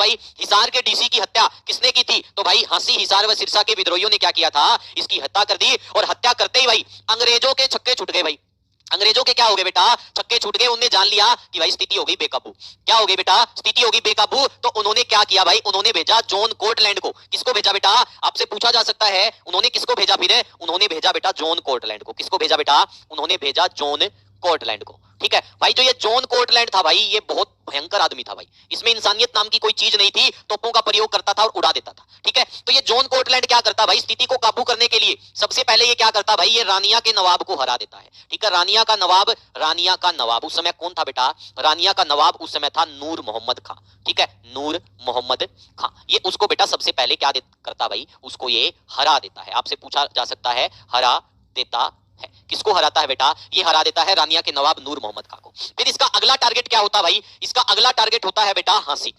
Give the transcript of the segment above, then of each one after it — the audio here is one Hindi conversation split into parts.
भाई हिसार के डीसी की हत्या किसने की थी? तो भाई हांसी, हिसार व सिरसा के विद्रोहियों ने क्या किया था? इसकी हत्या कर दी। और हत्या करते ही भाई अंग्रेजों के छक्के छूट गए भाई। अंग्रेजों के क्या हो गए बेटा? छक्के छूट गए। उन्होंने जान लिया कि भाई स्थिति हो गई बेकाबू। क्या हो गई बेटा? स्थिति होगी बेकाबू। तो उन्होंने क्या किया भाई? उन्होंने भेजा जॉन कोर्टलैंड को। किसको भेजा बेटा? आपसे पूछा जा सकता है उन्होंने किसको भेजा? फिर उन्होंने भेजा बेटा जॉन कोर्टलैंड को। किसको भेजा बेटा? उन्होंने भेजा जॉन कोर्टलैंड को। ठीक है भाई, जो ये जॉन कोर्टलैंड था भाई, ये बहुत भयंकर आदमी था भाई। इसमें इंसानियत नाम की कोई चीज नहीं थी। तोपों का प्रयोग करता था और उड़ा देता था। ठीक है, तो ये जॉन कोर्टलैंड क्या करता भाई? स्थिति को काबू करने के लिए सबसे पहले ये क्या करता भाई? ये रानिया के नवाब को हरा देता है। ठीक है, रानिया का नवाब उस समय कौन था बेटा? रानिया का नवाब उस समय था नूर मोहम्मद खां। ठीक है, नूर मोहम्मद खां। ये उसको बेटा सबसे पहले क्या करता भाई? उसको ये हरा देता है। आपसे पूछा जा सकता है हरा देता है। किसको हराता है बेटा? ये हरा देता है रानिया के नवाब नूर मोहम्मद खां को। फिर इसका अगला टारगेट क्या होता भाई? इसका अगला टारगेट होता है बेटा हांसी।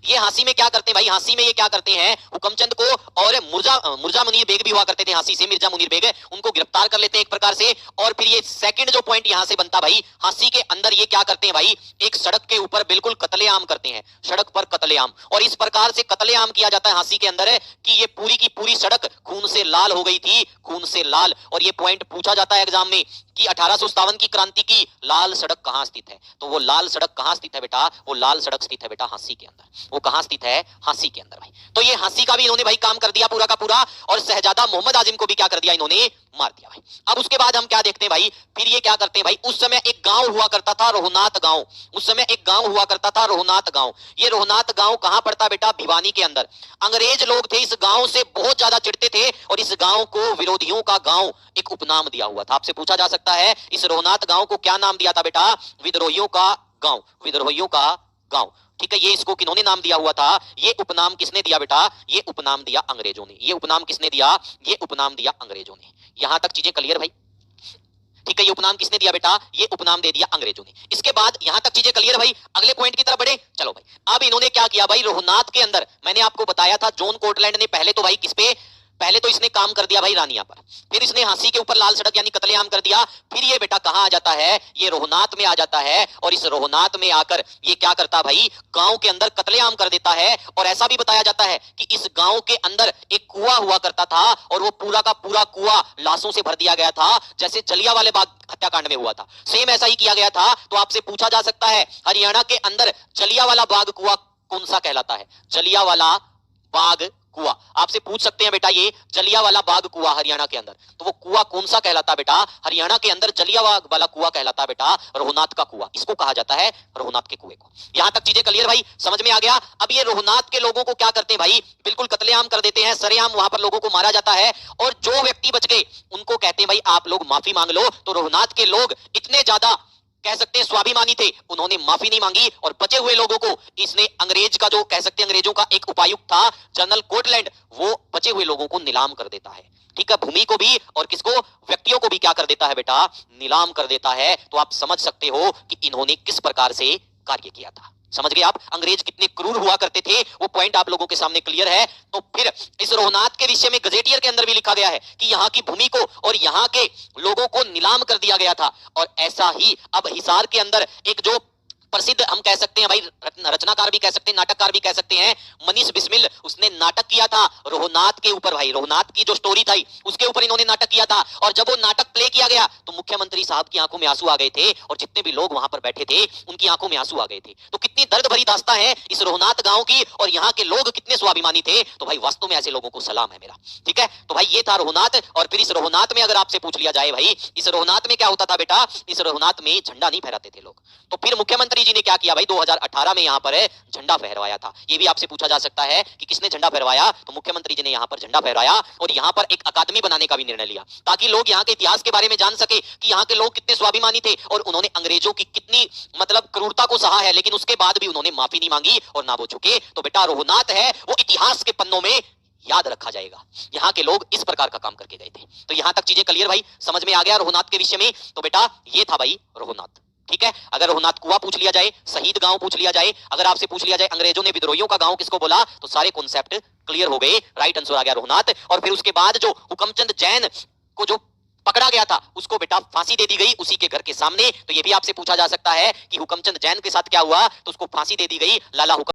ये हांसी में क्या करते हैं भाई? हांसी में ये क्या करते हैं? हुकमचंद को और मुर्जा मुनीर बेग भी हुआ करते थे हांसी से, मिर्जा मुनीर बेग, उनको गिरफ्तार कर लेते हैं एक प्रकार से। और फिर ये सेकंड जो पॉइंट यहां से बनता भाई, हांसी के अंदर ये क्या करते हैं भाई? एक सड़क के ऊपर बिल्कुल कत्लेआम करते हैं। सड़क पर कत्लेआम। और इस प्रकार से कत्लेआम किया जाता है हांसी के अंदर कि ये पूरी की पूरी सड़क खून से लाल हो गई थी, खून से लाल। और ये पॉइंट पूछा जाता है एग्जाम में कि 1857 की क्रांति की लाल सड़क कहां स्थित है? तो वो लाल सड़क कहां स्थित है बेटा? वो लाल सड़क स्थित है बेटा हांसी के अंदर। वो कहां स्थित है? हांसी के अंदर भाई। तो ये हांसी का भी इन्होंने भाई काम कर दिया पूरा का पूरा। और शहजादा मोहम्मद आजिम को भी क्या कर दिया इन्होंने? मार दिया भाई। अब उसके बाद हम क्या देखते हैं भाई? फिर ये क्या करते हैं भाई? उस समय एक गांव हुआ करता था रोहनाथ गांव। उस समय एक गांव हुआ करता था रोहनाथ गांव। ये रोहनाथ गांव कहां पड़ता बेटा? भिवानी के अंदर। अंग्रेज लोग थे इस गांव से बहुत ज्यादा चिढ़ते थे और इस गांव को विरोधियों का गांव एक उपनाम दिया हुआ था। आपसे पूछा जा सकता है इस रोहनाथ गांव को क्या नाम दिया था बेटा? विद्रोहियों का गांव। विद्रोहियों का गांव। ठीक है, ये इसको किन्होंने नाम दिया हुआ था? ये उपनाम किसने दिया बेटा? ये उपनाम दिया अंग्रेजों ने। ये उपनाम किसने दिया? ये उपनाम दिया अंग्रेजों ने। यहां तक चीजें क्लियर भाई? ठीक है, ये उपनाम किसने दिया बेटा? ये उपनाम दे दिया अंग्रेजों ने। इसके बाद यहां तक चीजें क्लियर भाई? अगले पॉइंट की तरफ बढ़े। चलो भाई, अब इन्होंने क्या किया भाई? रोहनाथ के अंदर मैंने आपको बताया था जॉन कोर्टलैंड ने पहले तो भाई किस पे? पहले तो इसने काम कर दिया भाई रानिया पर। फिर इसने हांसी के ऊपर लाल सड़क यानी कत्लेआम कर दिया। फिर ये बेटा कहां आ जाता है? ये रोहनाथ में आ जाता है। और इस रोहनाथ में आकर ये क्या करता भाई? गांव के अंदर कत्लेआम कर देता है। और ऐसा भी बताया जाता है कि इस गांव के अंदर एक कुआं हुआ करता था और वो पूरा का पूरा कुआं लाशों से भर दिया गया था, जैसे जलियांवाले बाग हत्याकांड में हुआ था। सेम ऐसा ही किया गया था। तो आपसे पूछा जा सकता है हरियाणा के अंदर जलियांवाला बाग कुआं कौन सा कहलाता है? जलियांवाला बाग कुआं। आपसे पूछ सकते हैं बेटा ये जलियांवाला बाग कुआं हरियाणा के अंदर, तो वो कुआं कौन सा कहलाता बेटा? हरियाणा के अंदर जलियांवाला कुआं कहलाता बेटा रोहनाथ का कुआं। इसको कहा जाता है रोहनाथ के कुएं को। यहां तक चीजें क्लियर भाई? समझ में आ गया? अब ये रोहनाथ के लोगों को क्या करते हैं भाई? बिल्कुल कत्लेआम कर देते हैं, सरेआम वहां पर लोगों को मारा जाता है। और जो व्यक्ति बच गए उनको कहते हैं भाई आप लोग माफी मांग लो। तो रोहनाथ के लोग इतने ज्यादा कह सकते हैं स्वाभिमानी थे, उन्होंने माफी नहीं मांगी। और बचे हुए लोगों को इसने अंग्रेज का जो कह सकते हैं अंग्रेजों का एक उपायुक्त था जनरल कोर्टलैंड, वो बचे हुए लोगों को नीलाम कर देता है। ठीक है, भूमि को भी और किसको? व्यक्तियों को भी क्या कर देता है बेटा? नीलाम कर देता है। तो आप समझ सकते हो कि इन्होंने किस प्रकार से कार्य किया था। समझ गए आप? अंग्रेज कितने क्रूर हुआ करते थे, वो पॉइंट आप लोगों के सामने क्लियर है। तो फिर इस रोहनाथ के विषय में गजेटियर के अंदर भी लिखा गया है कि यहाँ की भूमि को और यहाँ के लोगों को नीलाम कर दिया गया था। और ऐसा ही अब हिसार के अंदर एक जो प्रसिद्ध हम कह सकते हैं भाई रचनाकार भी कह सकते हैं, नाटककार भी कह सकते हैं, मनीष बिस्मिल, उसने नाटक किया था रोहनाथ के ऊपर भाई। रोहनाथ की जो स्टोरी थी उसके ऊपर इन्होंने नाटक किया था। और जब वो नाटक प्ले किया गया तो मुख्यमंत्री साहब की आंखों में आंसू आ गए थे और जितने भी लोग वहां पर बैठे थे उनकी आंखों में आंसू आ गए थे। तो कितनी दर्द भरी दास्तां है इस रोहनाथ गांव की। और यहाँ के लोग कितने स्वाभिमानी थे। तो भाई वास्तव में ऐसे लोगों को सलाम है मेरा। ठीक है, तो भाई ये था रोहनाथ। और फिर इस रोहनाथ में अगर आपसे पूछ लिया जाए भाई इस रोहनाथ में क्या होता था बेटा? इस रोहनाथ में झंडा नहीं फहराते थे लोग। तो फिर मुख्यमंत्री जी ने क्या किया भाई? 2018 में यहां पर झंडा फहरवाया था। ये भी आपसे पूछा जा सकता है कि किसने झंडा फहरवाया? तो मुख्यमंत्री जी ने यहां पर झंडा फहराया और यहां पर एक अकादमी बनाने का भी निर्णय लिया ताकि लोग यहां के इतिहास के बारे में जान सके कि यहां के लोग कितने स्वाभिमानी थे और उन्होंने अंग्रेजों की कितनी मतलब क्रूरता को सहा है, लेकिन उसके बाद भी उन्होंने माफी नहीं मांगी और ना वो झुके। तो बेटा रोहनाथ है वो इतिहास के पन्नों में याद रखा जाएगा। यहाँ के लोग इस प्रकार का काम करके गए थे। तो यहां तक चीजें क्लियर भाई? समझ में आ गया रोहनाथ के विषय में? तो बेटा ये था भाई रोहनाथ। ठीक है, अगर रोहनाथ कुआं पूछ लिया जाए, शहीद गांव पूछ लिया जाए, अगर आपसे पूछ लिया जाए अंग्रेजों ने विद्रोहियों का गांव किसको बोला, तो सारे कॉन्सेप्ट क्लियर हो गए। राइट आंसर आ गया रोहनाथ। और फिर उसके बाद जो हुकमचंद जैन को जो पकड़ा गया था उसको बेटा फांसी दे दी गई उसी के घर के सामने। तो ये भी आपसे पूछा जा सकता है कि हुकमचंद जैन के साथ क्या हुआ? तो उसको फांसी दे दी गई। लाला हुकम